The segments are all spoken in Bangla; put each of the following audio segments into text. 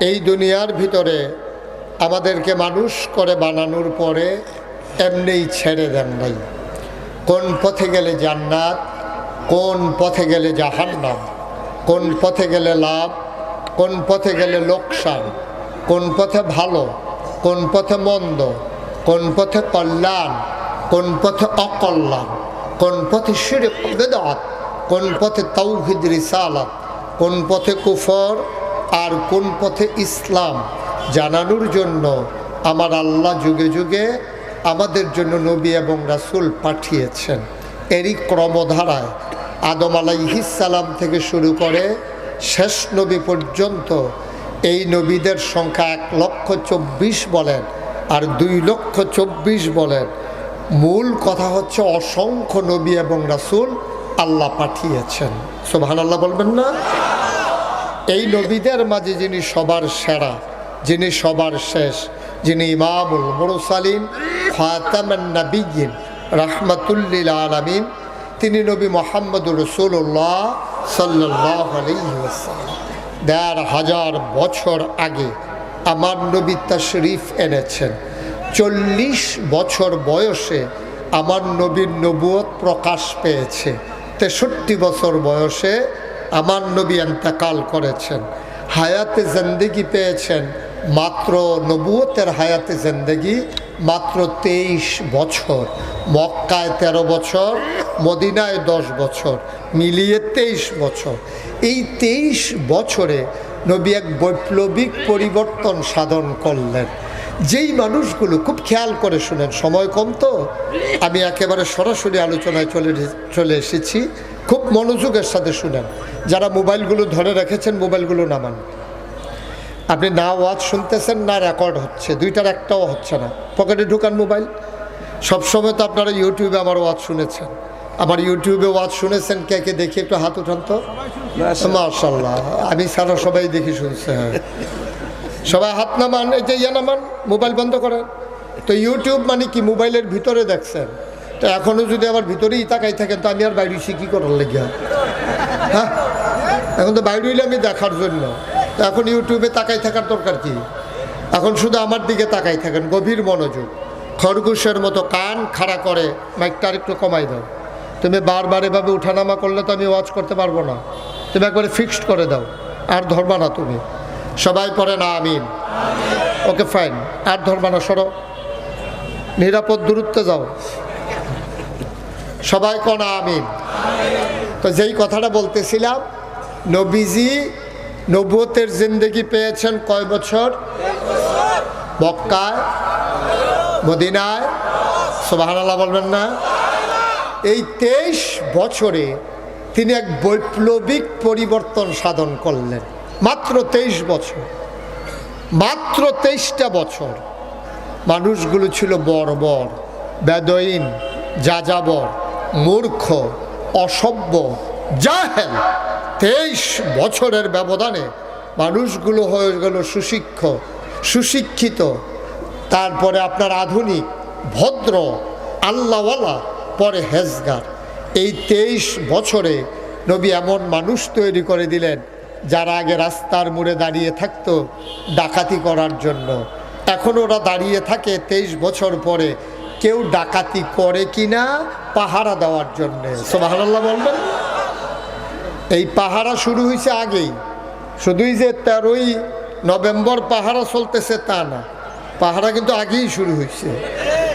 এই দুনিয়ার ভিতরে আমাদেরকে মানুষ করে বানানোর পরে এমনিই ছেড়ে দেন নাই। কোন পথে গেলে জান্নাত, কোন পথে গেলে জাহান্নাম, কোন পথে গেলে লাভ, কোন পথে গেলে লোকসান, কোন পথে ভালো, কোন পথে মন্দ, কোন পথে কল্যাণ, কোন পথে অকল্যাণ, কোন পথে শিরক বিদআত, কোন পথে তাওহীদ রিসালাত, কোন পথে কুফর আর কোন পথে ইসলাম জানানোর জন্য আমার আল্লাহ যুগে যুগে আমাদের জন্য নবী এবং রাসূল পাঠিয়েছেন। এরই ক্রমধারায় আদম আলাইহিস সালাম থেকে শুরু করে শেষ নবী পর্যন্ত এই নবীদের সংখ্যা 1,24,000 বলেন আর 2,24,000 বলেন। মূল কথা হচ্ছে অসংখ্য নবী এবং রাসূল আল্লাহ পাঠিয়েছেন। সুবহানাল্লাহ বলবেন না? এই নবীদের মাঝে যিনি সবার সেরা, যিনি সবার শেষ, যিনি ইমামুল মুরসালিন খাতামুন নবিয়্যিন রাহমাতুল লিল আলামিন, তিনি নবী মুহাম্মদুর রাসূলুল্লাহ সাল্লাল্লাহু আলাইহি ওয়াসাল্লাম। ১,৫০০ বছর আগে আমার নবী তাশরীফ এনেছেন। ৪০ বছর বয়সে আমার নবীর নবুয়ত প্রকাশ পেয়েছে। ৬৩ বছর বয়সে আমার নবী ইন্তেকাল করেছেন। হায়াতে জিন্দেগি পেয়েছেন মাত্র, নবুয়তের হায়াতে জিন্দেগি মাত্র 23 বছর। মক্কায় 13 বছর, মদিনায় 10 বছর, মিলিয়ে 23 বছর। এই 23 বছরে নবী এক বৈপ্লবিক পরিবর্তন সাধন করলেন। যেই মানুষগুলো, খুব খেয়াল করে শুনেন, সময় কম তো আমি একেবারে সরাসরি আলোচনায় চলে এসেছি, খুব মনোযোগের সাথে শুনেন। যারা মোবাইলগুলো ধরে রেখেছেন মোবাইলগুলো নামান। আপনি না ওয়াজ শুনতেছেন না রেকর্ড হচ্ছে, দুইটার একটাও হচ্ছে না। পকেটে ঢুকান মোবাইল। সবসময় তো আপনারা ইউটিউবে আমার ওয়াজ শুনেছেন, আমার ইউটিউবে ওয়াজ শুনেছেন। কে কে দেখি একটু হাত উঠান তো। মাশাআল্লাহ, আমি সারা সবাই দেখি শুনছে। সবাই হাত নামান, এই যে নামান, মোবাইল বন্ধ করেন। তো ইউটিউব মানে কি? মোবাইলের ভিতরে দেখছেন। তো এখনও যদি আমার ভিতরেই তাকাই থাকেন তো আমি আর বাইরে কী করার লেগে? হ্যাঁ, এখন তো বাইরে হইলে আমি দেখার জন্য। তো এখন ইউটিউবে তাকাই থাকার দরকার কি? এখন শুধু আমার দিকে তাকাই থাকেন, গভীর মনোযোগ। খরগোশের মতো কান খাড়া করে মাইকটা আর একটু কমাই দাও। তুমি বারবার এভাবে উঠানামা করলে তো আমি ওয়াজ করতে পারবো না। তুমি একবারে ফিক্সড করে দাও, আর ধরবা না তুমি। সবাই পড়ে না আমিন? ওকে ফাইন, আর ধরবা না, সরো, নিরাপদ দূরত্বে যাও। সবাই কোনা আমিন? তো যেই কথাটা বলতেছিলাম, নবীজি নবুয়তের জিন্দেগি পেয়েছেন কয় বছর? মক্কায়, মদিনায়। সুবহানাল্লাহ বলবেন না? এই 23 বছরে তিনি এক বৈপ্লবিক পরিবর্তন সাধন করলেন। মাত্র 23 বছর, মাত্র 23টা বছর। মানুষগুলো ছিল বর্বর, বেদইন, যাযাবর, মূর্খ, অসভ্য, জাহেল। 23 বছরের ব্যবধানে মানুষগুলো হয়ে গেল সুশিক্ষিত, তারপরে আপনার আধুনিক, ভদ্র, আল্লাহওয়ালা, পরে হেজগার। এই 23 বছরে নবী এমন মানুষ তৈরি করে দিলেন যারা আগে রাস্তার মোড়ে দাঁড়িয়ে থাকতো ডাকাতি করার জন্য, এখন ওরা দাঁড়িয়ে থাকে 23 বছর পরে কেউ ডাকাতি করে কিনা পাহারা দেওয়ার জন্যে। সুবহানাল্লাহ বলবেন? এই পাহারা শুরু হয়েছে আগেই, শুধুই যে 13ই নভেম্বর পাহারা চলতেছে তা না, পাহারা কিন্তু আগেই শুরু হয়েছে।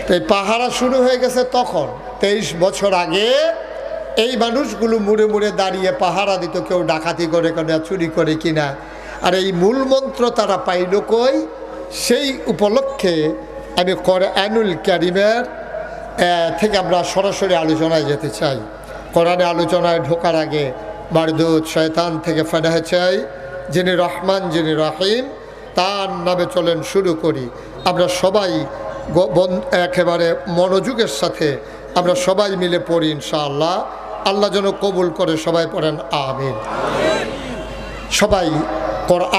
তো এই পাহারা শুরু হয়ে গেছে তখন 23 বছর আগে। এই মানুষগুলো মুড়ে মুড়ে দাঁড়িয়ে পাহারা দিত, কেউ ডাকাতি করে কিনা, চুরি করে কিনা। আর এই মূল মন্ত্র তারা পাইল কই? সেই উপলক্ষে আমি কোরআনুল কারীমের থেকে আমরা সরাসরি আলোচনায় যেতে চাই। কোরআনে আলোচনায় ঢোকার আগে মারদুদ শয়তান থেকে ফানাহ চাই। যিনি রহমান, যিনি রহিম, তার নামে চলেন শুরু করি। আমরা সবাই একেবারে মনোযোগের সাথে আমরা সবাই মিলে পড়ি ইনশাআল্লাহ। আল্লাহ যেন কবুল করে। সবাই পড়েন আমিন। সবাই কোরআন